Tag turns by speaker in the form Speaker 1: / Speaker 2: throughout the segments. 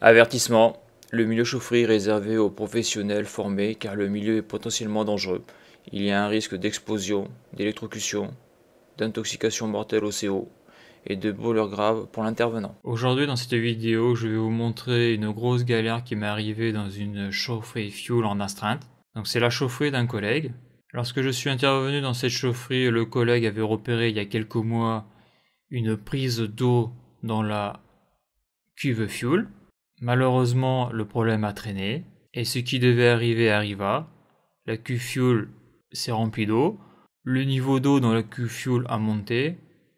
Speaker 1: Avertissement, le milieu chaufferie est réservé aux professionnels formés car le milieu est potentiellement dangereux. Il y a un risque d'explosion, d'électrocution, d'intoxication mortelle au CO et de brûlures graves pour l'intervenant. Aujourd'hui dans cette vidéo, je vais vous montrer une grosse galère qui m'est arrivée dans une chaufferie fuel en astreinte. Donc c'est la chaufferie d'un collègue. Lorsque je suis intervenu dans cette chaufferie, le collègue avait repéré il y a quelques mois une prise d'eau dans la cuve fuel. Malheureusement, le problème a traîné, et ce qui devait arriver arriva. La cuve fuel s'est remplie d'eau, le niveau d'eau dans la cuve fuel a monté.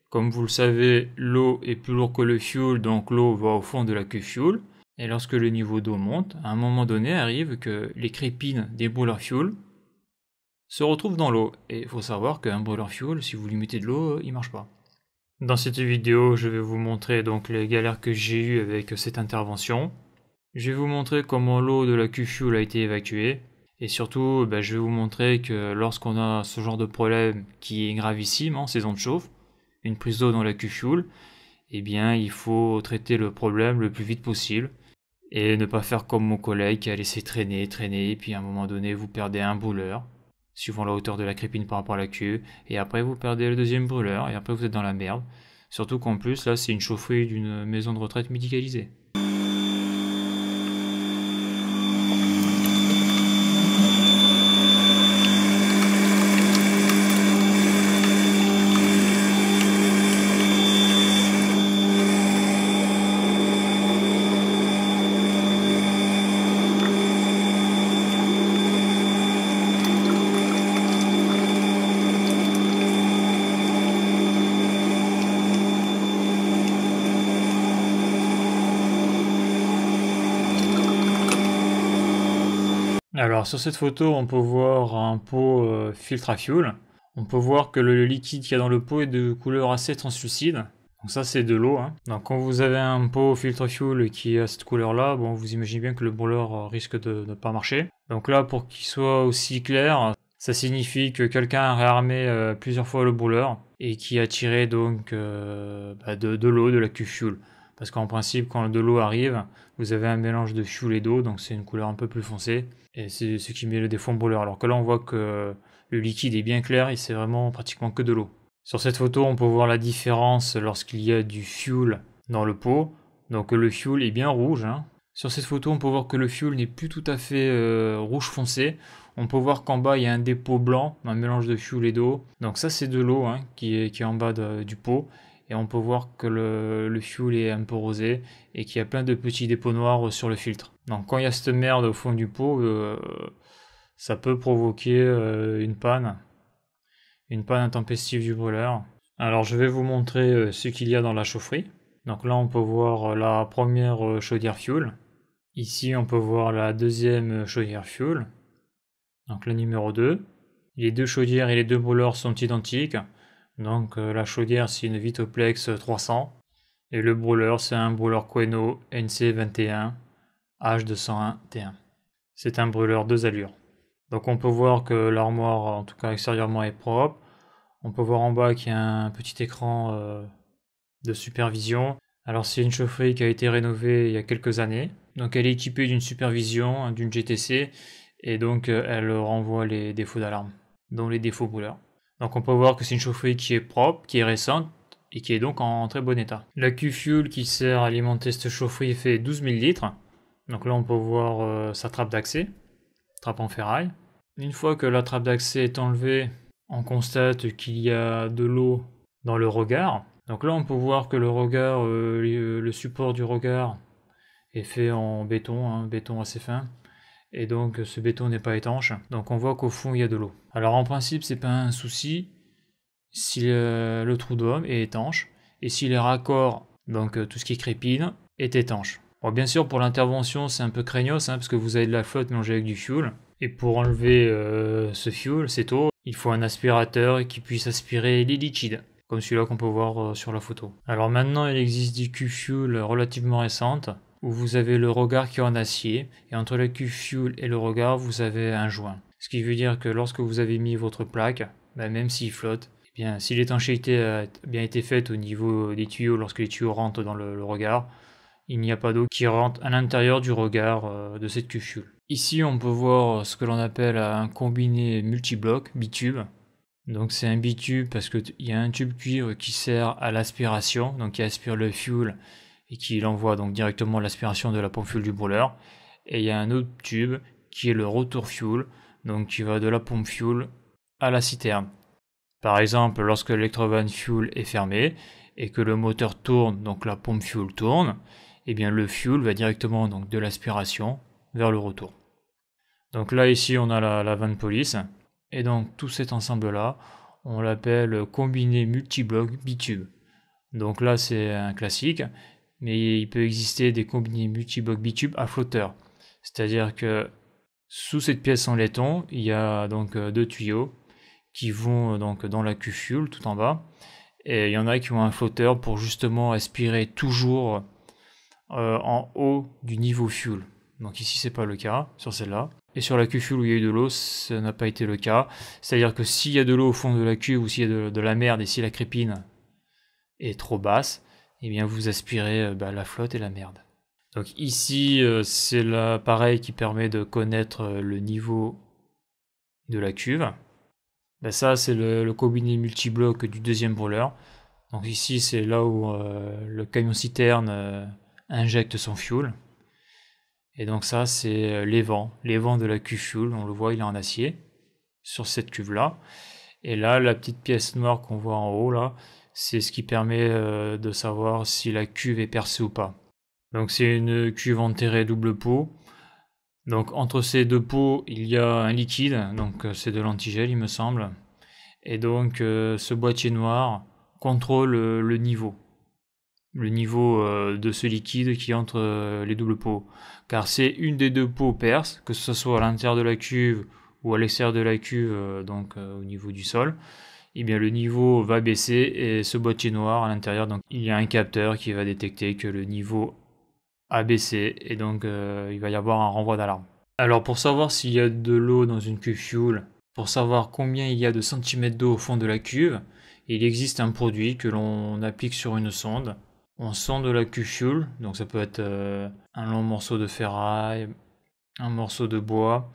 Speaker 1: Comme vous le savez, l'eau est plus lourde que le fuel, donc l'eau va au fond de la cuve fuel. Et lorsque le niveau d'eau monte, à un moment donné arrive que les crépines des brûleurs fuel se retrouvent dans l'eau. Et il faut savoir qu'un brûleur fuel, si vous lui mettez de l'eau, il marche pas. Dans cette vidéo, je vais vous montrer donc les galères que j'ai eues avec cette intervention. Je vais vous montrer comment l'eau de la cuve fuel a été évacuée. Et surtout, je vais vous montrer que lorsqu'on a ce genre de problème qui est gravissime en saison de chauffe, une prise d'eau dans la cuve fuel, eh bien il faut traiter le problème le plus vite possible. Et ne pas faire comme mon collègue qui a laissé traîner, et puis à un moment donné vous perdez un brûleur, suivant la hauteur de la crépine par rapport à la cuve, et après vous perdez le deuxième brûleur, et après vous êtes dans la merde. Surtout qu'en plus, là, c'est une chaufferie d'une maison de retraite médicalisée. Alors sur cette photo, on peut voir un pot filtre à fuel. On peut voir que le liquide qu'il y a dans le pot est de couleur assez translucide. Donc ça c'est de l'eau. Donc quand vous avez un pot filtre fuel qui a cette couleur là, bon vous imaginez bien que le brûleur risque de ne pas marcher. Donc là pour qu'il soit aussi clair, ça signifie que quelqu'un a réarmé plusieurs fois le brûleur et qui a tiré donc de l'eau de la cuve fuel. Parce qu'en principe, quand de l'eau arrive, vous avez un mélange de fuel et d'eau, donc c'est une couleur un peu plus foncée. Et c'est ce qui met le défaut en brûleur. Alors que là, on voit que le liquide est bien clair et c'est vraiment pratiquement que de l'eau. Sur cette photo, on peut voir la différence lorsqu'il y a du fuel dans le pot. Donc le fuel est bien rouge. Sur cette photo, on peut voir que le fuel n'est plus tout à fait rouge foncé. On peut voir qu'en bas, il y a un dépôt blanc, un mélange de fuel et d'eau. Donc ça, c'est de l'eau qui est en bas du pot. Et on peut voir que le fuel est un peu rosé et qu'il y a plein de petits dépôts noirs sur le filtre. Donc quand il y a cette merde au fond du pot, ça peut provoquer une panne intempestive du brûleur. Alors je vais vous montrer ce qu'il y a dans la chaufferie. Donc là on peut voir la première chaudière fuel. Ici on peut voir la deuxième chaudière fuel. Donc la numéro 2. Les deux chaudières et les deux brûleurs sont identiques. Donc la chaudière c'est une Vitoplex 300 et le brûleur c'est un brûleur Queno NC21 H201T1. C'est un brûleur 2 allures. Donc on peut voir que l'armoire en tout cas extérieurement est propre. On peut voir en bas qu'il y a un petit écran de supervision. Alors c'est une chaufferie qui a été rénovée il y a quelques années. Donc elle est équipée d'une supervision, d'une GTC et donc elle renvoie les défauts d'alarme, dont les défauts brûleurs. Donc on peut voir que c'est une chaufferie qui est propre, qui est récente et qui est donc en très bon état. La cuve fuel qui sert à alimenter cette chaufferie fait 12 000 litres. Donc là on peut voir sa trappe d'accès, trappe en ferraille. Une fois que la trappe d'accès est enlevée, on constate qu'il y a de l'eau dans le regard. Donc là on peut voir que le regard, le support du regard est fait en béton, béton assez fin. Et donc ce béton n'est pas étanche, donc on voit qu'au fond il y a de l'eau. Alors en principe c'est pas un souci si le trou d'homme est étanche et si les raccords, donc tout ce qui est crépine, est étanche. Bon, bien sûr pour l'intervention c'est un peu craignos parce que vous avez de la flotte mélangée avec du fuel. Et pour enlever ce fuel, cette eau, il faut un aspirateur qui puisse aspirer les liquides, comme celui-là qu'on peut voir sur la photo. Alors maintenant il existe des cuves fuel relativement récentes, où vous avez le regard qui est en acier, et entre la cuve fuel et le regard, vous avez un joint. Ce qui veut dire que lorsque vous avez mis votre plaque, même s'il flotte, eh bien, si l'étanchéité a bien été faite au niveau des tuyaux, lorsque les tuyaux rentrent dans le regard, il n'y a pas d'eau qui rentre à l'intérieur du regard de cette cuve fuel. Ici on peut voir ce que l'on appelle un combiné multibloc bitube. Donc c'est un bitube parce qu'il y a un tube cuivre qui sert à l'aspiration, donc qui aspire le fuel et qui l'envoie donc directement à l'aspiration de la pompe fuel du brûleur. Et il y a un autre tube qui est le retour fuel, donc qui va de la pompe fuel à la citerne. Par exemple, lorsque l'électrovanne fuel est fermée et que le moteur tourne, donc la pompe fuel tourne, et bien le fuel va directement donc de l'aspiration vers le retour. Donc là ici on a la vanne police, et donc tout cet ensemble là, on l'appelle combiné multibloc bitube. Donc là c'est un classique, mais il peut exister des combinés multibloc bitube à flotteur. C'est-à-dire que sous cette pièce en laiton, il y a donc deux tuyaux qui vont donc dans la cuve fuel tout en bas, et il y en a qui ont un flotteur pour justement aspirer toujours en haut du niveau fuel. Donc ici c'est pas le cas sur celle-là. Et sur la cuve fuel où il y a eu de l'eau, ça n'a pas été le cas. C'est-à-dire que s'il y a de l'eau au fond de la cuve ou s'il y a de la merde et si la crépine est trop basse, eh bien vous aspirez la flotte et la merde. Donc ici c'est l'appareil qui permet de connaître le niveau de la cuve. Ça c'est le combiné multibloc du deuxième brûleur. Donc ici c'est là où le camion citerne injecte son fuel. Et donc ça c'est les vents de la cuve fuel, on le voit il est en acier sur cette cuve là. Et là la petite pièce noire qu'on voit en haut là, c'est ce qui permet de savoir si la cuve est percée ou pas. Donc c'est une cuve enterrée double pot. Donc entre ces deux pots il y a un liquide, donc c'est de l'antigel il me semble. Et donc ce boîtier noir contrôle le niveau de ce liquide qui entre les doubles pots. Car c'est une des deux pots perce, que ce soit à l'intérieur de la cuve ou à l'extérieur de la cuve, au niveau du sol, et bien le niveau va baisser et ce boîtier noir à l'intérieur, donc il y a un capteur qui va détecter que le niveau a baissé et donc il va y avoir un renvoi d'alarme. Alors pour savoir s'il y a de l'eau dans une cuve fuel, pour savoir combien il y a de centimètres d'eau au fond de la cuve, il existe un produit que l'on applique sur une sonde. On sonde la cuve fuel, donc ça peut être un long morceau de ferraille, un morceau de bois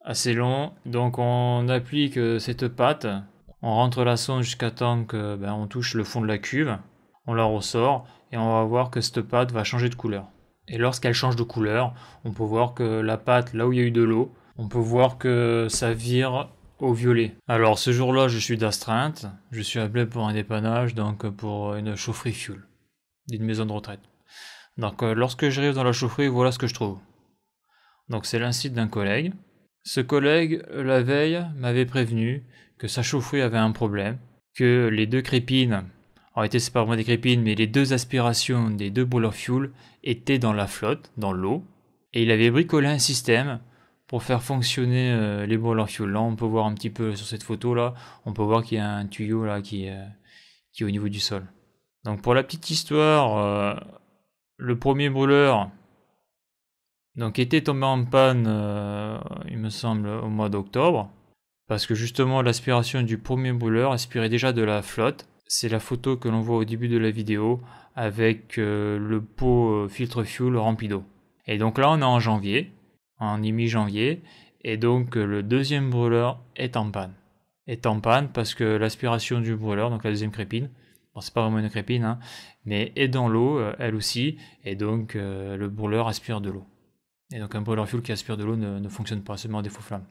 Speaker 1: assez long. Donc on applique cette pâte, on rentre la sonde jusqu'à temps que on touche le fond de la cuve, on la ressort et on va voir que cette pâte va changer de couleur. Et lorsqu'elle change de couleur, on peut voir que la pâte, là où il y a eu de l'eau, on peut voir que ça vire au violet. Alors ce jour-là, je suis d'astreinte, je suis appelé pour un dépannage, donc pour une chaufferie fuel d'une maison de retraite. Donc lorsque j'arrive dans la chaufferie, voilà ce que je trouve. Donc c'est l'inside d'un collègue. Ce collègue, la veille, m'avait prévenu que sa chaufferie avait un problème, que les deux crépines, en réalité c'est pas vraiment des crépines, mais les deux aspirations des deux boilers fuel étaient dans la flotte, dans l'eau, et il avait bricolé un système pour faire fonctionner les boilers fuel. Là on peut voir un petit peu sur cette photo là, on peut voir qu'il y a un tuyau là qui est au niveau du sol. Donc pour la petite histoire, le premier brûleur était tombé en panne, il me semble, au mois d'octobre, parce que justement l'aspiration du premier brûleur aspirait déjà de la flotte. C'est la photo que l'on voit au début de la vidéo avec le pot filtre fuel rempli d'eau. Et donc là on est en janvier, on est mi-janvier, et donc le deuxième brûleur est en panne. Est en panne parce que l'aspiration du brûleur, donc la deuxième crépine, bon, c'est pas vraiment une crépine, mais est dans l'eau, elle aussi, et donc le brûleur aspire de l'eau. Et donc un brûleur fuel qui aspire de l'eau ne fonctionne pas, seulement à défaut flamme.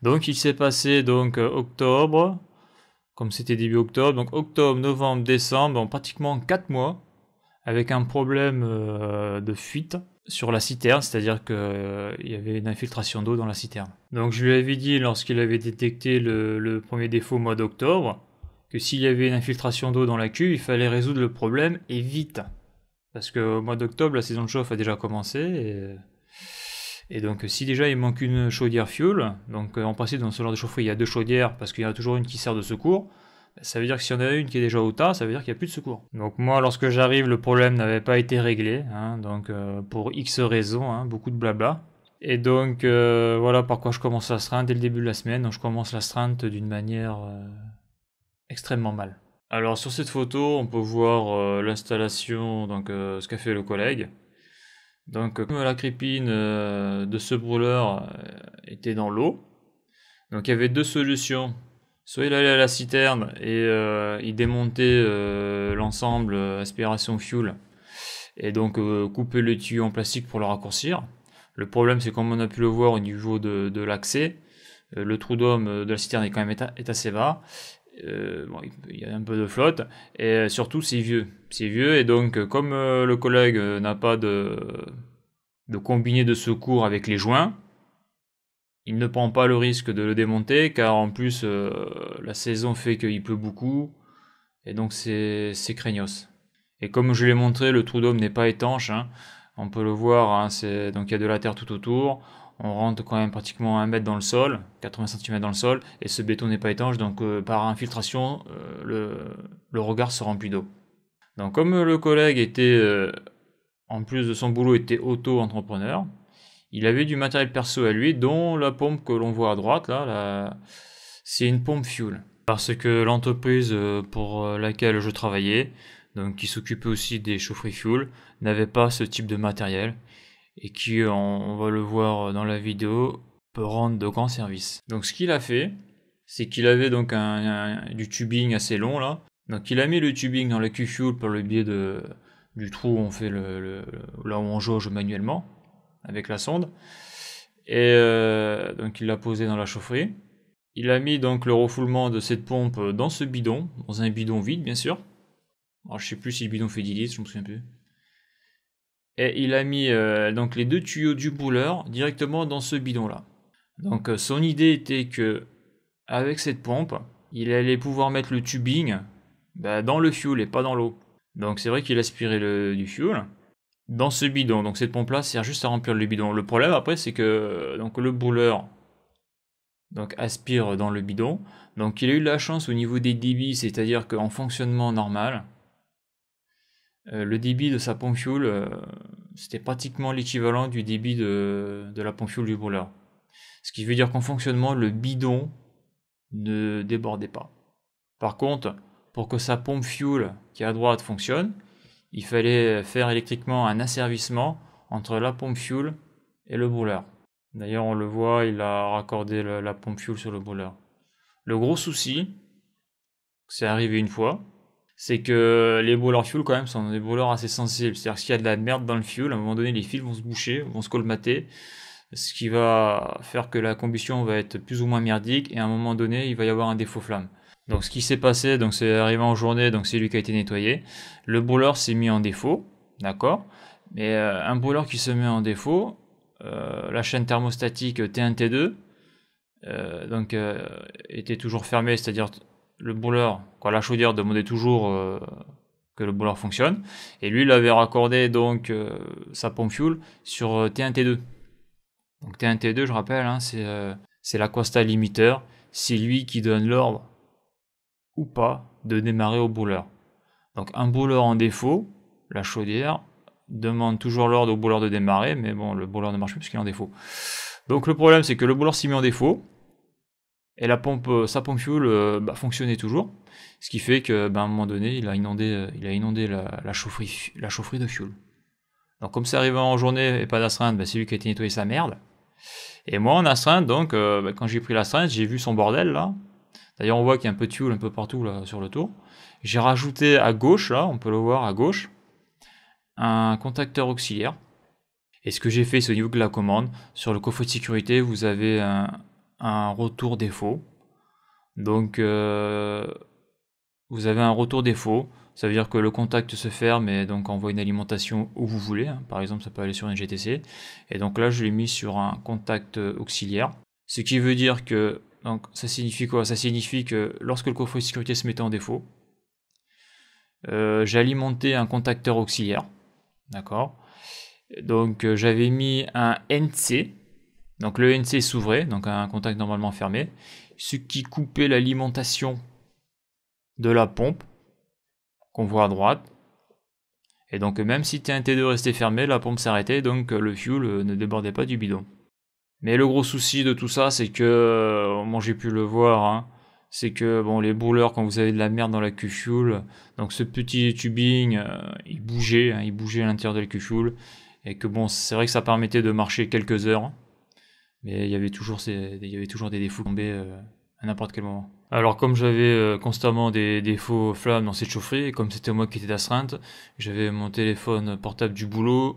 Speaker 1: Donc il s'est passé octobre, comme c'était début octobre, donc octobre, novembre, décembre, pratiquement 4 mois, avec un problème de fuite sur la citerne, c'est-à-dire qu'il y avait une infiltration d'eau dans la citerne. Donc je lui avais dit, lorsqu'il avait détecté le premier défaut au mois d'octobre, que s'il y avait une infiltration d'eau dans la cuve, il fallait résoudre le problème et vite. Parce qu'au mois d'octobre, la saison de chauffe a déjà commencé. Et donc si déjà il manque une chaudière fuel, donc en principe dans ce genre de chaufferie il y a deux chaudières parce qu'il y en a toujours une qui sert de secours, ça veut dire que s'il y en a une qui est déjà au tas, ça veut dire qu'il n'y a plus de secours. Donc moi lorsque j'arrive le problème n'avait pas été réglé, pour X raisons, beaucoup de blabla. Et donc voilà par quoi je commence l'astreinte dès le début de la semaine, donc je commence l'astreinte d'une manière extrêmement mal. Alors sur cette photo on peut voir l'installation, ce qu'a fait le collègue. Donc comme la crépine de ce brûleur était dans l'eau, donc il y avait deux solutions. Soit il allait à la citerne et il démontait l'ensemble aspiration fuel et donc couper le tuyau en plastique pour le raccourcir. Le problème c'est comme on a pu le voir au niveau de l'accès, le trou d'homme de la citerne est quand même est assez bas. Bon, il y a un peu de flotte et surtout c'est vieux. C'est vieux et donc comme le collègue n'a pas de combiné de secours avec les joints, il ne prend pas le risque de le démonter car en plus la saison fait qu'il pleut beaucoup et donc c'est craignos. Et comme je l'ai montré, le trou d'homme n'est pas étanche, hein. On peut le voir, hein, donc il y a de la terre tout autour, on rentre quand même pratiquement 1 mètre dans le sol, 80 cm dans le sol, et ce béton n'est pas étanche, donc par infiltration, le regard se remplit d'eau. Donc comme le collègue était, en plus de son boulot, était auto-entrepreneur, il avait du matériel perso à lui, dont la pompe que l'on voit à droite, là, c'est une pompe fuel. Parce que l'entreprise pour laquelle je travaillais, donc qui s'occupait aussi des chaufferies fuel, n'avait pas ce type de matériel et qui, on va le voir dans la vidéo, peut rendre de grands services. Donc ce qu'il a fait, c'est qu'il avait donc du tubing assez long là. Donc il a mis le tubing dans la Q-Fuel par le biais du trou où on fait là où on jauge manuellement avec la sonde. Et donc il l'a posé dans la chaufferie. Il a mis donc le refoulement de cette pompe dans ce bidon, dans un bidon vide bien sûr. Alors je sais plus si le bidon fait 10 litres, je me souviens plus. Et il a mis donc les deux tuyaux du brûleur directement dans ce bidon là. Donc son idée était que avec cette pompe, il allait pouvoir mettre le tubing dans le fuel et pas dans l'eau. Donc c'est vrai qu'il aspirait du fuel dans ce bidon. Donc cette pompe là sert juste à remplir le bidon. Le problème après c'est que donc le brûleur donc aspire dans le bidon. Donc il a eu de la chance au niveau des débits, c'est-à-dire qu'en fonctionnement normal, le débit de sa pompe fuel, c'était pratiquement l'équivalent du débit de la pompe fuel du brûleur. Ce qui veut dire qu'en fonctionnement, le bidon ne débordait pas. Par contre, pour que sa pompe fuel qui est à droite fonctionne, il fallait faire électriquement un asservissement entre la pompe fuel et le brûleur. D'ailleurs, on le voit, il a raccordé la pompe fuel sur le brûleur. Le gros souci, c'est arrivé une fois, c'est que les brûleurs fuel quand même sont des brûleurs assez sensibles. C'est-à-dire que s'il y a de la merde dans le fuel, à un moment donné, les fils vont se boucher, vont se colmater, ce qui va faire que la combustion va être plus ou moins merdique, et à un moment donné, il va y avoir un défaut flamme. Donc ce qui s'est passé, donc c'est arrivé en journée, donc c'est lui qui a été nettoyé. Le brûleur s'est mis en défaut, d'accord. Mais un brûleur qui se met en défaut, la chaîne thermostatique T1 T2 était toujours fermée, c'est-à-dire le brûleur, quand la chaudière demandait toujours que le brûleur fonctionne, et lui il avait raccordé donc sa pompe fuel sur T1 T2. Donc T1 T2, je rappelle, hein, c'est l'aquasta limiteur, c'est lui qui donne l'ordre ou pas de démarrer au brûleur. Donc un brûleur en défaut, la chaudière demande toujours l'ordre au brûleur de démarrer, mais bon, le brûleur ne marche plus parce qu'il est en défaut. Donc le problème c'est que le brûleur s'est mis en défaut, et sa pompe fuel fonctionnait toujours, ce qui fait que à un moment donné, il a inondé la chaufferie de fuel. Donc comme c'est arrivé en journée et pas d'astreinte, c'est lui qui a été nettoyer sa merde. Et moi en astreinte, donc quand j'ai pris l'astreinte, j'ai vu son bordel là. D'ailleurs on voit qu'il y a un peu de fuel un peu partout là sur le tour. J'ai rajouté à gauche là, on peut le voir à gauche, un contacteur auxiliaire. Et ce que j'ai fait, c'est au niveau de la commande. Sur le coffre de sécurité, vous avez un retour défaut. Donc vous avez un retour défaut. Ça veut dire que le contact se ferme et donc envoie une alimentation où vous voulez. Par exemple, ça peut aller sur une GTC. Et donc là, je l'ai mis sur un contact auxiliaire. Ce qui veut dire que, donc ça signifie quoi? Ça signifie que lorsque le coffre de sécurité se mettait en défaut, j'ai alimenté un contacteur auxiliaire. D'accord? Donc j'avais mis un NC. Donc le NC s'ouvrait, donc un contact normalement fermé. Ce qui coupait l'alimentation de la pompe qu'on voit à droite. Et donc même si T1 T2 restait fermé, la pompe s'arrêtait, donc le fuel ne débordait pas du bidon. Mais le gros souci de tout ça, c'est que, moi j'ai pu le voir, hein, c'est que bon, les brûleurs, quand vous avez de la merde dans la Q-Fuel, donc ce petit tubing, il bougeait à l'intérieur de la Q-Fuel, et que bon, c'est vrai que ça permettait de marcher quelques heures, mais il y avait toujours des défauts tombés à n'importe quel moment. Alors comme j'avais constamment des défauts flammes dans cette chaufferie, et comme c'était moi qui étais d'astreinte, j'avais mon téléphone portable du boulot,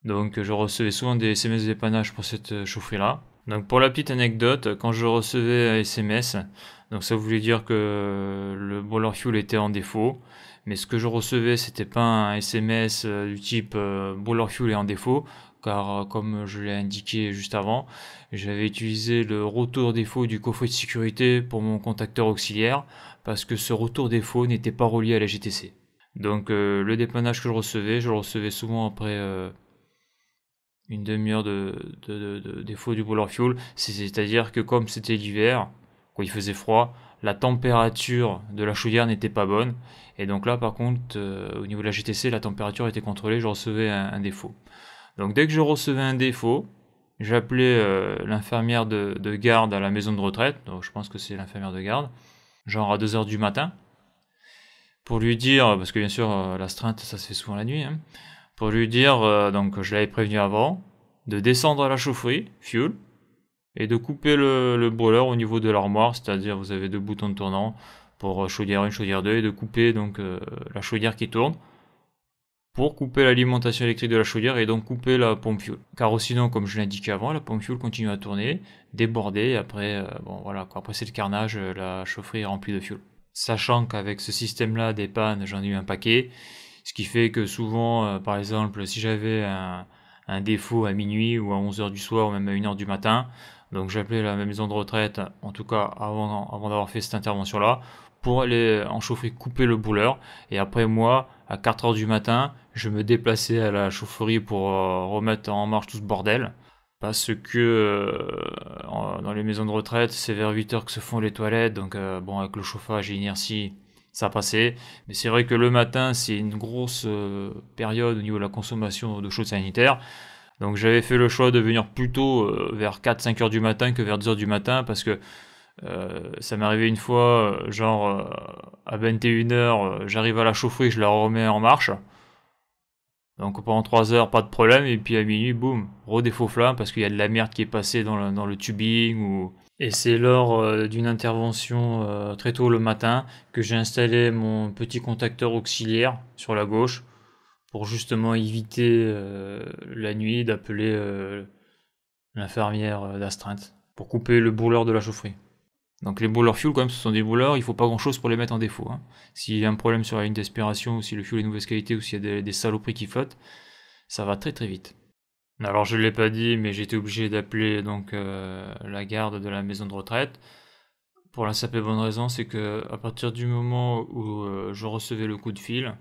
Speaker 1: donc je recevais souvent des SMS de dépannage pour cette chaufferie-là. Donc pour la petite anecdote, quand je recevais un SMS, donc ça voulait dire que le boiler fuel était en défaut, mais ce que je recevais c'était pas un SMS du type boiler fuel est en défaut, car comme je l'ai indiqué juste avant, j'avais utilisé le retour défaut du coffret de sécurité pour mon contacteur auxiliaire, parce que ce retour défaut n'était pas relié à la GTC. Donc le dépannage que je le recevais souvent après une demi-heure de défaut du boiler fuel, c'est-à-dire que comme c'était l'hiver, quand il faisait froid, la température de la chaudière n'était pas bonne, et donc là par contre au niveau de la GTC la température était contrôlée, je recevais un défaut. Donc dès que je recevais un défaut, j'appelais l'infirmière de garde à la maison de retraite, donc je pense que c'est l'infirmière de garde, genre à 2h du matin, pour lui dire, parce que bien sûr l'astreinte ça se fait souvent la nuit, hein, pour lui dire, donc je l'avais prévenu avant, de descendre à la chaufferie, fuel, et de couper le brûler au niveau de l'armoire, c'est-à-dire vous avez 2 boutons de tournant pour chaudière 1, chaudière 2, et de couper donc la chaudière qui tourne, pour couper l'alimentation électrique de la chaudière et donc couper la pompe fuel. Car sinon, comme je l'ai indiqué avant, la pompe fuel continue à tourner, déborder, et après, bon voilà, quoi, après c'est le carnage, la chaufferie est remplie de fuel. Sachant qu'avec ce système-là, des pannes, j'en ai eu un paquet, ce qui fait que souvent, par exemple, si j'avais un défaut à minuit ou à 11h du soir ou même à 1h du matin, donc j'appelais la maison de retraite, en tout cas avant d'avoir fait cette intervention-là, pour aller en chaufferie couper le brûleur, et après moi, à 4h du matin, je me déplaçais à la chaufferie pour remettre en marche tout ce bordel, parce que dans les maisons de retraite, c'est vers 8h que se font les toilettes, donc bon, avec le chauffage et l'inertie, ça passait. Mais c'est vrai que le matin, c'est une grosse période au niveau de la consommation de chaude sanitaire. Donc j'avais fait le choix de venir plutôt vers 4-5 heures du matin que vers 2 heures du matin, parce que ça m'est arrivé une fois, à 21 heures, j'arrive à la chaufferie, je la remets en marche. Donc pendant 3 heures, pas de problème, et puis à minuit, boum, redéfaut flamme, parce qu'il y a de la merde qui est passée dans le tubing. Et c'est lors d'une intervention très tôt le matin que j'ai installé mon petit contacteur auxiliaire sur la gauche, pour justement éviter la nuit d'appeler l'infirmière d'astreinte, pour couper le brûleur de la chaufferie. Donc les brûleurs fuel, quand même, ce sont des brûleurs, il faut pas grand chose pour les mettre en défaut, hein. S'il y a un problème sur la ligne d'aspiration, ou si le fuel est de mauvaise qualité, ou s'il y a des saloperies qui flottent, ça va très très vite. Alors je ne l'ai pas dit, mais j'étais obligé d'appeler donc la garde de la maison de retraite, pour la simple et bonne raison, c'est que à partir du moment où je recevais le coup de fil,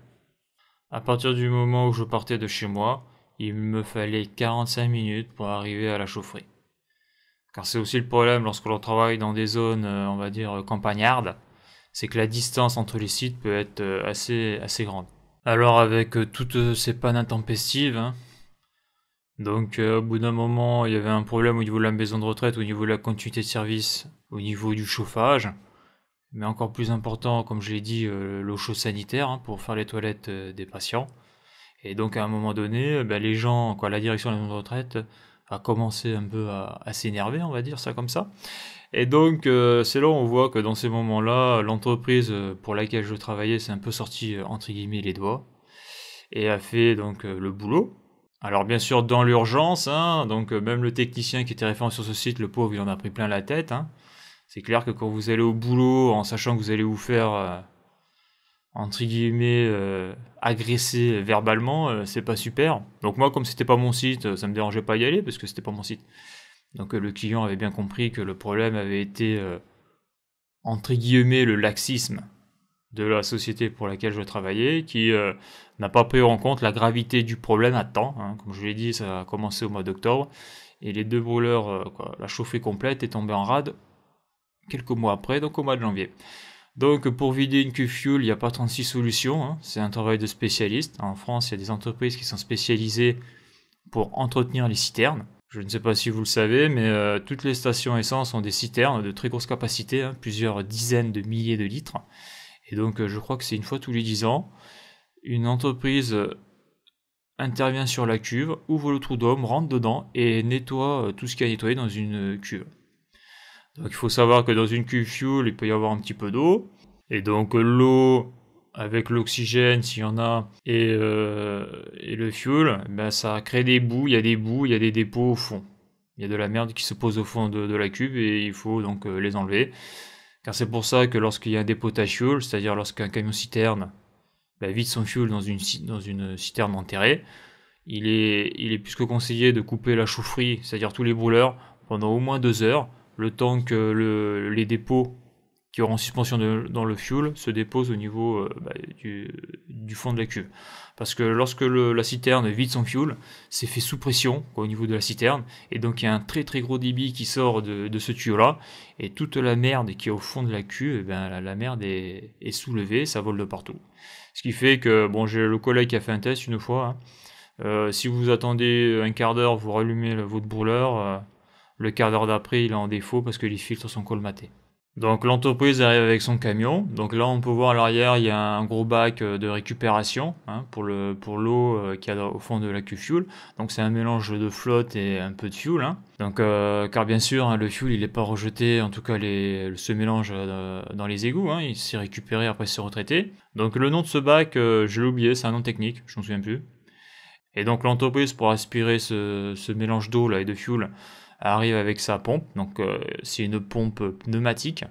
Speaker 1: à partir du moment où je partais de chez moi, il me fallait 45 minutes pour arriver à la chaufferie. Car c'est aussi le problème lorsque l'on travaille dans des zones, on va dire, campagnardes, c'est que la distance entre les sites peut être assez grande. Alors avec toutes ces pannes intempestives, hein, donc au bout d'un moment, il y avait un problème au niveau de la maison de retraite, au niveau de la continuité de service, au niveau du chauffage, mais encore plus important, comme je l'ai dit, l'eau chaude sanitaire, hein, pour faire les toilettes des patients. Et donc à un moment donné, les gens, la direction de la maison de retraite a commencé un peu à s'énerver, on va dire ça comme ça. Et donc c'est là où on voit que dans ces moments-là, l'entreprise pour laquelle je travaillais s'est un peu sorti entre guillemets les doigts, et a fait donc le boulot. Alors bien sûr dans l'urgence, hein, donc même le technicien qui était référent sur ce site, le pauvre, il en a pris plein la tête, hein. C'est clair que quand vous allez au boulot en sachant que vous allez vous faire entre guillemets agresser verbalement, c'est pas super. Donc moi, comme c'était pas mon site, ça me dérangeait pas d'y aller parce que c'était pas mon site. Donc le client avait bien compris que le problème avait été entre guillemets le laxisme de la société pour laquelle je travaillais, qui n'a pas pris en compte la gravité du problème à temps, hein. Comme je l'ai dit, ça a commencé au mois d'octobre, et les 2 brûleurs, la chaufferie complète est tombée en rade quelques mois après, donc au mois de janvier. Donc pour vider une cuve fuel, il n'y a pas 36 solutions, hein. C'est un travail de spécialiste. En France, il y a des entreprises qui sont spécialisées pour entretenir les citernes. Je ne sais pas si vous le savez, mais toutes les stations essence ont des citernes de très grosse capacité, hein, plusieurs dizaines de milliers de litres. Et donc je crois que c'est une fois tous les 10 ans, une entreprise intervient sur la cuve, ouvre le trou d'homme, rentre dedans et nettoie tout ce qu'il y a nettoyé dans une cuve. Donc il faut savoir que dans une cuve fuel, il peut y avoir un petit peu d'eau. Et donc l'eau avec l'oxygène, s'il y en a, et le fuel, ben, ça crée des boues, il y a des dépôts au fond. Il y a de la merde qui se pose au fond de la cuve et il faut donc les enlever. Car c'est pour ça que lorsqu'il y a un dépotage fuel, c'est-à-dire lorsqu'un camion citerne vide son fuel dans une citerne enterrée, il est plus que conseillé de couper la chaufferie, c'est-à-dire tous les brûleurs, pendant au moins 2 heures, le temps que les dépôts qui auront suspension dans le fuel se déposent au niveau du fond de la cuve. Parce que lorsque la citerne vide son fuel, c'est fait sous pression au niveau de la citerne, et donc il y a un très très gros débit qui sort de ce tuyau-là, et toute la merde qui est au fond de la cuve, la merde est soulevée, ça vole de partout. Ce qui fait que, bon, j'ai le collègue qui a fait un test une fois, si vous attendez un quart d'heure, vous rallumez votre brûleur, le quart d'heure d'après, il est en défaut parce que les filtres sont colmatés. Donc l'entreprise arrive avec son camion. Donc là, on peut voir à l'arrière, il y a un gros bac de récupération pour l'eau qu'il y a au fond de la cuve fuel. Donc c'est un mélange de flotte et un peu de fuel. Donc car bien sûr, le fuel, il n'est pas rejeté, en tout cas ce mélange dans les égouts. Il s'est récupéré après se retraité. Donc le nom de ce bac, je l'ai oublié, c'est un nom technique, je ne me souviens plus. Et donc l'entreprise, pour aspirer ce mélange d'eau là et de fuel, arrive avec sa pompe. Donc c'est une pompe pneumatique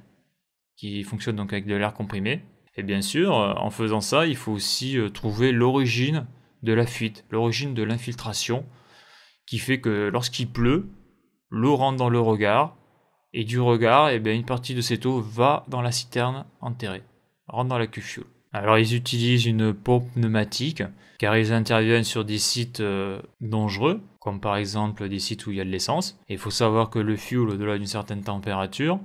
Speaker 1: qui fonctionne donc avec de l'air comprimé. Et bien sûr, en faisant ça, il faut aussi trouver l'origine de la fuite, l'origine de l'infiltration, qui fait que lorsqu'il pleut, l'eau rentre dans le regard, et du regard, une partie de cette eau va dans la citerne enterrée, rentre dans la cuve fuel. Alors ils utilisent une pompe pneumatique car ils interviennent sur des sites dangereux, comme par exemple des sites où il y a de l'essence. Et il faut savoir que le fuel, au-delà d'une certaine température,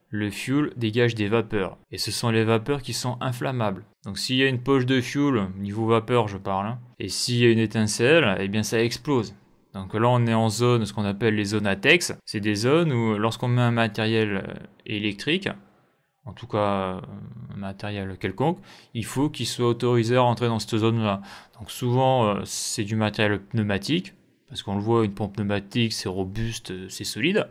Speaker 1: le fuel dégage des vapeurs. Et ce sont les vapeurs qui sont inflammables. Donc s'il y a une poche de fuel, niveau vapeur je parle, et s'il y a une étincelle, ça explose. Donc là on est en zone, ce qu'on appelle les zones ATEX. C'est des zones où lorsqu'on met un matériel électrique, en tout cas un matériel quelconque, il faut qu'il soit autorisé à rentrer dans cette zone-là. Donc souvent c'est du matériel pneumatique, parce qu'on le voit, une pompe pneumatique c'est robuste, c'est solide,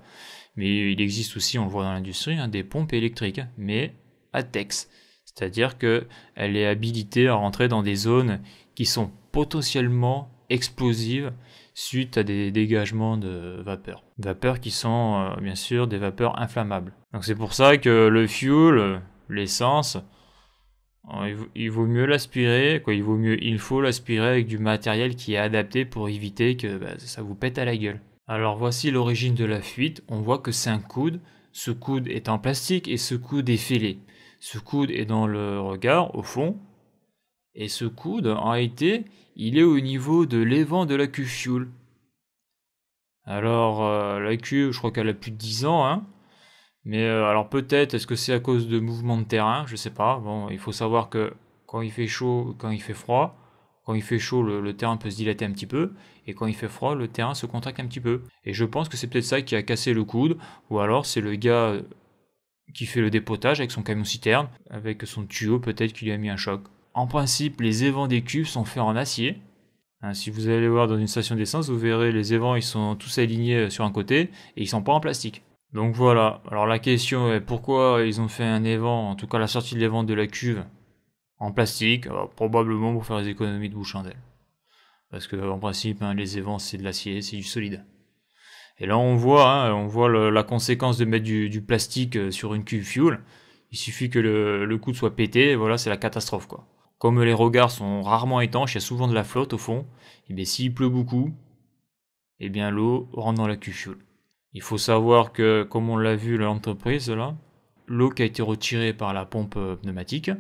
Speaker 1: mais il existe aussi, on le voit dans l'industrie, des pompes électriques, mais ATEX, c'est-à-dire qu'elle est habilitée à rentrer dans des zones qui sont potentiellement explosives suite à des dégagements de vapeur. Vapeurs qui sont bien sûr des vapeurs inflammables. Donc c'est pour ça que le fuel, l'essence, il vaut mieux l'aspirer, il faut l'aspirer avec du matériel qui est adapté pour éviter que ça vous pète à la gueule. Alors voici l'origine de la fuite, on voit que c'est un coude, ce coude est en plastique et ce coude est fêlé. Ce coude est dans le regard, au fond, et ce coude, en réalité, il est au niveau de l'évent de la cuve fuel. Alors, la cuve, je crois qu'elle a plus de 10 ans, mais alors peut-être, est-ce que c'est à cause de mouvements de terrain? Je sais pas. Bon, il faut savoir que quand il fait chaud, quand il fait froid, quand il fait chaud, le terrain peut se dilater un petit peu, et quand il fait froid, le terrain se contracte un petit peu. Et je pense que c'est peut-être ça qui a cassé le coude, ou alors c'est le gars qui fait le dépotage avec son camion citerne, avec son tuyau, peut-être qu'il lui a mis un choc. En principe, les évents des cuves sont faits en acier. Si vous allez voir dans une station d'essence, vous verrez les évents, ils sont tous alignés sur un côté, et ils sont pas en plastique. Donc voilà, alors la question est pourquoi ils ont fait un évent, en tout cas la sortie de l'évent de la cuve, en plastique? Alors, probablement pour faire des économies de bouche chandelle. Parce que en principe, les évents c'est de l'acier, c'est du solide. Et là on voit la conséquence de mettre du plastique sur une cuve fuel. Il suffit que le coude soit pété, et voilà, c'est la catastrophe quoi. Comme les regards sont rarement étanches, il y a souvent de la flotte au fond, et s'il pleut beaucoup, l'eau rentre dans la cuve fuel. Il faut savoir que, comme on l'a vu à l'entreprise là, l'eau qui a été retirée par la pompe pneumatique,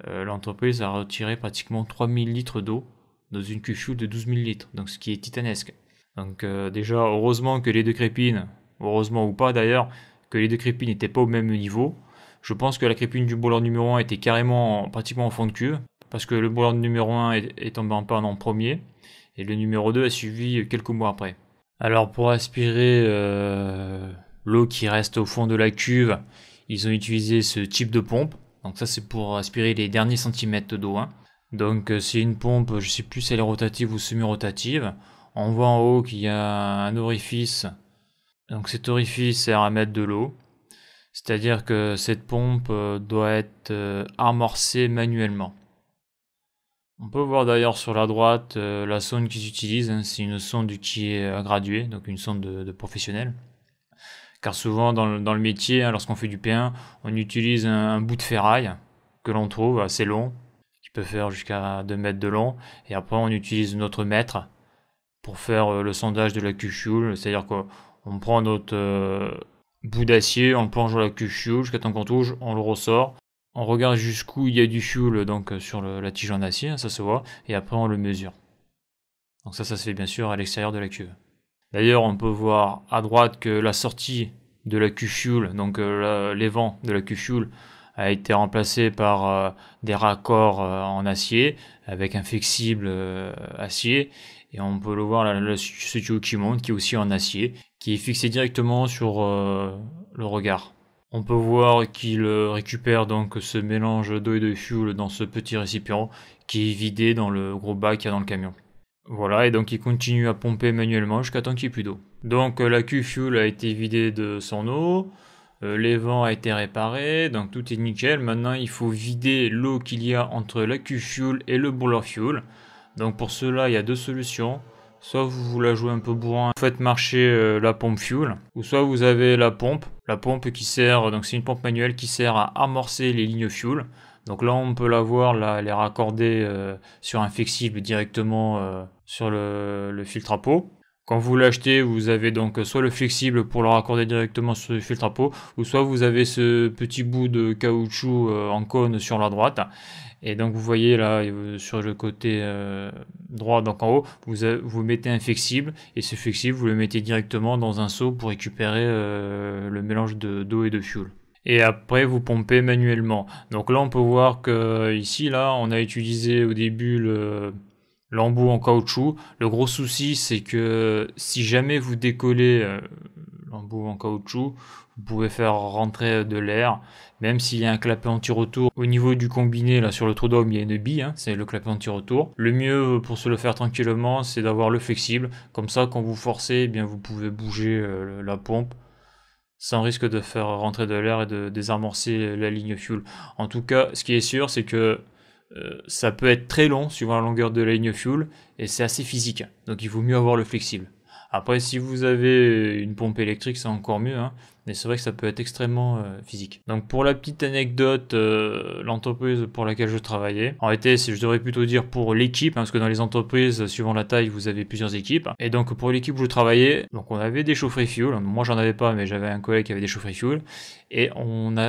Speaker 1: l'entreprise a retiré pratiquement 3000 litres d'eau dans une cuve fuel de 12 000 litres, donc ce qui est titanesque. Donc déjà, heureusement que les deux crépines, heureusement ou pas d'ailleurs, que les deux crépines n'étaient pas au même niveau. Je pense que la crépine du brûleur numéro 1 était pratiquement en fond de cuve, parce que le brûleur numéro 1 est tombé en panne en premier, et le numéro 2 a suivi quelques mois après. Alors pour aspirer l'eau qui reste au fond de la cuve, ils ont utilisé ce type de pompe. Donc ça c'est pour aspirer les derniers centimètres d'eau. Donc c'est une pompe, je sais plus si elle est rotative ou semi-rotative. On voit en haut qu'il y a un orifice. Donc cet orifice sert à mettre de l'eau. C'est-à-dire que cette pompe doit être amorcée manuellement. On peut voir d'ailleurs sur la droite la sonde qu'ils utilisent. Hein, c'est une sonde qui est graduée, donc une sonde de professionnel. Car souvent dans le métier, hein, lorsqu'on fait du P1, on utilise un bout de ferraille que l'on trouve assez long, qui peut faire jusqu'à 2 mètres de long. Et après on utilise notre mètre pour faire le sondage de la Q-fuel. C'est-à-dire qu'on prend notre bout d'acier, on le plonge dans la Q-fuel jusqu'à temps qu'on touche, on le ressort. On regarde jusqu'où il y a du fuel donc sur la tige en acier, hein, ça se voit, et après on le mesure. Donc ça se fait bien sûr à l'extérieur de la cuve. D'ailleurs, on peut voir à droite que la sortie de la Q-fuel, donc l'évent de la Q-fuel, a été remplacé par des raccords en acier avec un flexible acier. Et on peut le voir là, ce tuyau qui monte, qui est aussi en acier, qui est fixé directement sur le regard. On peut voir qu'il récupère donc ce mélange d'eau et de fuel dans ce petit récipient qui est vidé dans le gros bac qu'il y a dans le camion. Voilà, et donc il continue à pomper manuellement jusqu'à temps qu'il n'y ait plus d'eau. Donc la Q-fuel a été vidée de son eau, l'évent a été réparé, donc tout est nickel. Maintenant il faut vider l'eau qu'il y a entre la Q-fuel et le boiler fuel. Donc pour cela il y a deux solutions. Soit vous la jouez un peu bourrin, vous faites marcher la pompe fuel, ou soit vous avez la pompe qui sert, donc c'est une pompe manuelle qui sert à amorcer les lignes fuel. Donc là on peut la voir, là, elle est raccordée sur un flexible directement sur le filtre à peau. Quand vous l'achetez, vous avez donc soit le flexible pour le raccorder directement sur le filtre à peau, ou soit vous avez ce petit bout de caoutchouc en cône sur la droite. Et donc vous voyez là sur le côté droit, donc en haut, vous mettez un flexible, et ce flexible vous le mettez directement dans un seau pour récupérer le mélange d'eau et de fuel. Et après vous pompez manuellement. Donc là on peut voir que ici là on a utilisé au début l'embout en caoutchouc. Le gros souci c'est que si jamais vous décollez l'embout en caoutchouc, vous pouvez faire rentrer de l'air, même s'il y a un clapet anti-retour. Au niveau du combiné, là sur le trou d'homme, il y a une bille, hein, c'est le clapet anti-retour. Le mieux pour se le faire tranquillement, c'est d'avoir le flexible. Comme ça, quand vous forcez, eh bien, vous pouvez bouger la pompe sans risque de faire rentrer de l'air et de désamorcer la ligne fuel. En tout cas, ce qui est sûr, c'est que ça peut être très long suivant la longueur de la ligne fuel, et c'est assez physique. Donc il vaut mieux avoir le flexible. Après, si vous avez une pompe électrique, c'est encore mieux, hein, mais c'est vrai que ça peut être extrêmement physique. Donc pour la petite anecdote, l'entreprise pour laquelle je travaillais, en réalité, je devrais plutôt dire pour l'équipe, hein, parce que dans les entreprises, suivant la taille, vous avez plusieurs équipes. Et donc pour l'équipe où je travaillais, donc on avait des chaufferies fuel. Moi, j'en avais pas, mais j'avais un collègue qui avait des chaufferies fuel. Et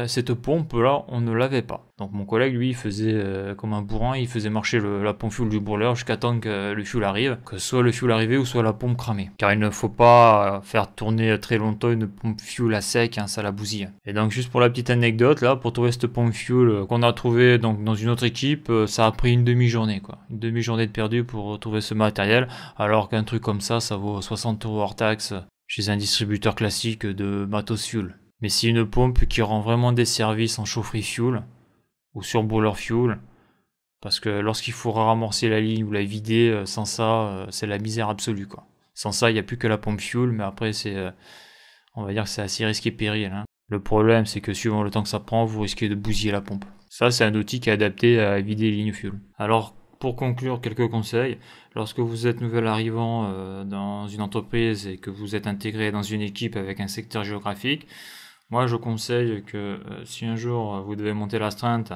Speaker 1: cette pompe-là, on ne l'avait pas. Donc mon collègue, lui, il faisait comme un bourrin, il faisait marcher la pompe fuel du brûleur jusqu'à temps que le fuel arrive, que soit le fuel arrivé ou soit la pompe cramée. Car il ne faut pas faire tourner très longtemps une pompe fuel à sec, hein, ça la bousille. Et donc juste pour la petite anecdote, là, pour trouver cette pompe fuel qu'on a trouvé donc dans une autre équipe, ça a pris une demi-journée, quoi. Une demi-journée de perdu pour trouver ce matériel, alors qu'un truc comme ça vaut 60 € hors taxe chez un distributeur classique de matos fuel. Mais c'est une pompe qui rend vraiment des services en chaufferie fuel ou sur boiler fuel, parce que lorsqu'il faut ramorcer la ligne ou la vider, sans ça, c'est la misère absolue, quoi. Sans ça, il n'y a plus que la pompe fuel, mais après, on va dire que c'est assez risqué péril, hein. Le problème, c'est que suivant le temps que ça prend, vous risquez de bousiller la pompe. Ça, c'est un outil qui est adapté à vider les lignes fuel. Alors, pour conclure, quelques conseils. Lorsque vous êtes nouvel arrivant dans une entreprise et que vous êtes intégré dans une équipe avec un secteur géographique, moi, je conseille que si un jour vous devez monter l'astreinte,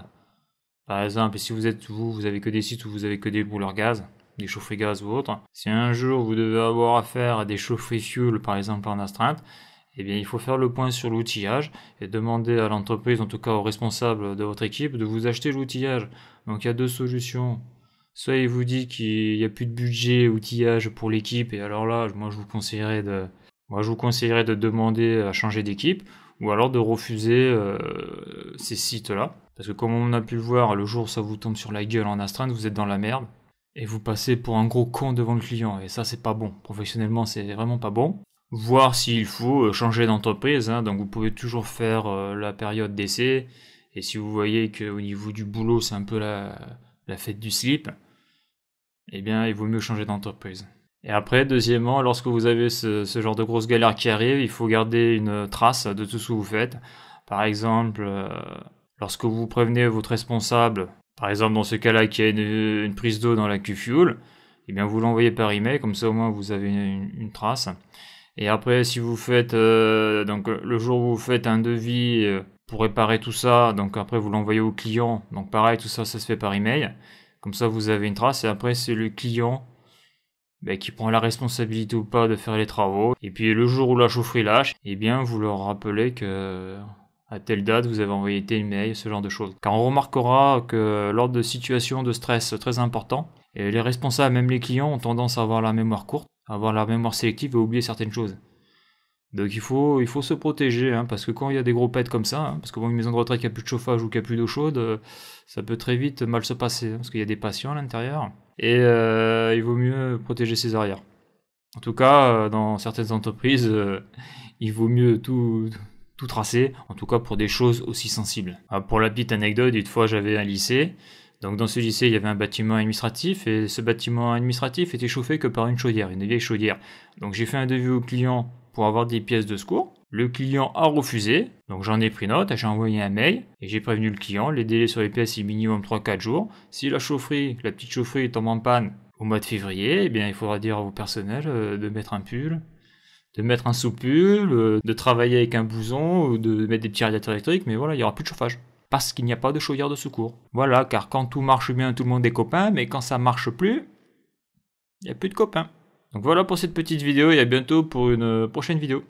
Speaker 1: par exemple, si vous avez que des sites où vous avez que des brûleurs gaz, des chaufferies gaz ou autres, si un jour vous devez avoir affaire à des chaufferies fuel, par exemple en astreinte, eh bien, il faut faire le point sur l'outillage et demander à l'entreprise, en tout cas aux responsables de votre équipe, de vous acheter l'outillage. Donc, il y a deux solutions. Soit il vous dit qu'il n'y a plus de budget outillage pour l'équipe, et alors là, moi, je vous conseillerais de demander à changer d'équipe, ou alors de refuser ces sites-là. Parce que comme on a pu le voir, le jour où ça vous tombe sur la gueule en astreinte, vous êtes dans la merde. Et vous passez pour un gros con devant le client. Et ça, c'est pas bon. Professionnellement, c'est vraiment pas bon. Voir s'il faut changer d'entreprise, hein. Donc vous pouvez toujours faire la période d'essai. Et si vous voyez qu'au niveau du boulot, c'est un peu la fête du slip, eh bien il vaut mieux changer d'entreprise. Et après, deuxièmement, lorsque vous avez ce genre de grosse galère qui arrive, il faut garder une trace de tout ce que vous faites. Par exemple, lorsque vous prévenez votre responsable, par exemple dans ce cas-là qu'il y a une prise d'eau dans la Q-Fuel, eh bien vous l'envoyez par email, comme ça au moins vous avez une trace. Et après, si vous faites, donc le jour où vous faites un devis pour réparer tout ça, donc après vous l'envoyez au client, donc pareil, tout ça, ça se fait par email. Comme ça vous avez une trace, et après c'est le client qui prend la responsabilité ou pas de faire les travaux. Et puis le jour où la chaufferie lâche, eh bien vous leur rappelez que à telle date vous avez envoyé tel mail, ce genre de choses. Car on remarquera que lors de situations de stress très importantes, les responsables, même les clients, ont tendance à avoir la mémoire courte, à avoir la mémoire sélective et à oublier certaines choses. Donc il faut se protéger, hein, parce que quand il y a des gros pets comme ça, hein, parce que bon, une maison de retraite qui a plus de chauffage ou qui a plus d'eau chaude, ça peut très vite mal se passer, hein, parce qu'il y a des patients à l'intérieur. Et il vaut mieux protéger ses arrières. En tout cas, dans certaines entreprises, il vaut mieux tout tracer, en tout cas pour des choses aussi sensibles. Alors, pour la petite anecdote, une fois j'avais un lycée, donc dans ce lycée il y avait un bâtiment administratif, et ce bâtiment administratif était chauffé que par une chaudière, une vieille chaudière. Donc j'ai fait un devis au client pour avoir des pièces de secours. Le client a refusé, donc j'en ai pris note, j'ai envoyé un mail, et j'ai prévenu le client, les délais sur les pièces c'est minimum 3-4 jours. Si la petite chaufferie tombe en panne au mois de février, eh bien il faudra dire au personnel de mettre un pull, de mettre un sous-pull, de travailler avec un bouson, ou de mettre des petits radiateurs électriques, mais voilà, il n'y aura plus de chauffage. Parce qu'il n'y a pas de chaudière de secours. Voilà, car quand tout marche bien, tout le monde est copain, mais quand ça marche plus, il n'y a plus de copains. Donc voilà pour cette petite vidéo, et à bientôt pour une prochaine vidéo.